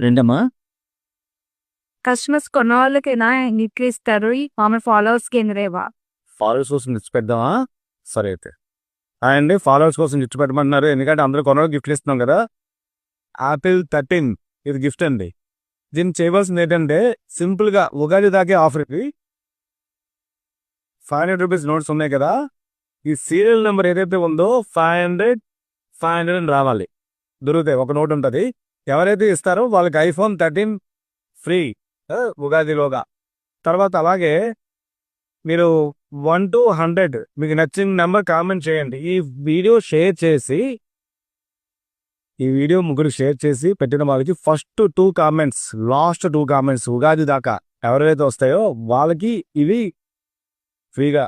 రెండమ్మా. Customers కొన్న వాళ్ళకైనా గిఫ్ట్లు ఇస్తారు మామూలు ఫాలోవర్స్కి ఏం రేవా? ఫాలోవర్స్ కోసం గిఫ్ట్స్ పెడదామా? సరే అయితే అండి, ఫాలోవర్స్ కోసం గిఫ్ట్ పెట్టమంటున్నారు, ఎందుకంటే అందరూ కొనడానికి గిఫ్ట్లు ఇస్తున్నాం కదా. ఆపిల్ 13 ఇది గిఫ్ట్ అండి. దీన్ని చేయవలసింది ఏంటంటే సింపుల్గా ఉగాది దాకే ఆఫర్ ఇది. 500 రూపీస్ నోట్స్ ఉన్నాయి కదా, ఈ సీరియల్ నెంబర్ ఏదైతే ఉందో 500 అని రావాలి. దొరుకుతాయి, ఒక నోట్ ఉంటుంది. ఎవరైతే ఇస్తారో వాళ్ళకి iPhone 13 ఫ్రీ ఉగాదిలోగా. తర్వాత అలాగే మీరు 1 to 100 మీకు నచ్చిన నెంబర్ కామెంట్ చేయండి. ఈ వీడియో ముగ్గురు షేర్ చేసి పెట్టిన వాళ్ళకి first 2 comments, last 2 comments Ugadi దాకా ఎవరైతే వస్తాయో వాళ్ళకి ఇవి ఫ్రీగా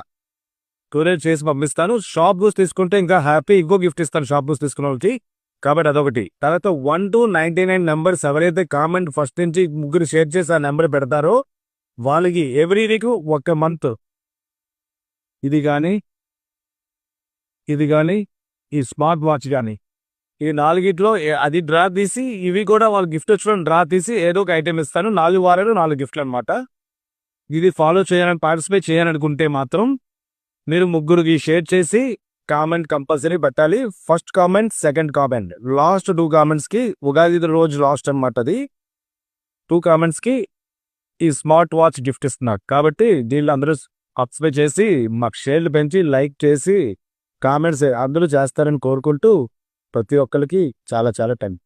కొరియర్ చేసి పంపిస్తాను. షాప్ బూస్ తీసుకుంటే ఇంకా హ్యాపీ, ఇంకో గిఫ్ట్ ఇస్తాను షాప్ బూస్ తీసుకున్న వాళ్ళకి. కాబట్టి అదొకటి. తర్వాత 1 to 99 నెంబర్స్ ఎవరైతే కామెంట్ ఫస్ట్ నుంచి ముగ్గురు షేర్ చేసి ఆ నెంబర్ పెడతారో వాళ్ళకి ఎవ్రీ వీక్ ఒక మంత్ ఇది కానీ ఈ స్మార్ట్ వాచ్ కానీ ఈ నాలుగిట్లో అది డ్రా తీసి, ఇవి కూడా వాళ్ళు గిఫ్ట్ వచ్చిన డ్రా తీసి ఏదో ఒక ఐటెం ఇస్తాను. 4 వారాలు 4 గిఫ్ట్లు అనమాట. ఇది ఫాలో చేయాలని, పార్టిసిపేట్ చేయాలనుకుంటే మాత్రం మీరు ముగ్గురికి షేర్ చేసి కామెంట్ కంపల్సరీ పెట్టాలి. First comment, second comment, last 2 కామెంట్స్కి ఉగాది రోజు లాస్ట్ అనమాట. అది 2 కామెంట్స్కి ఈ స్మార్ట్ వాచ్ గిఫ్ట్ ఇస్తున్నారు. కాబట్టి దీనిలో అందరూ పార్టిసిపేట్ చేసి మాకు షేర్లు పెంచి లైక్ చేసి కామెంట్స్ అందరూ చేస్తారని కోరుకుంటూ ప్రతి ఒక్కరికి చాలా చాలా థ్యాంక్స్.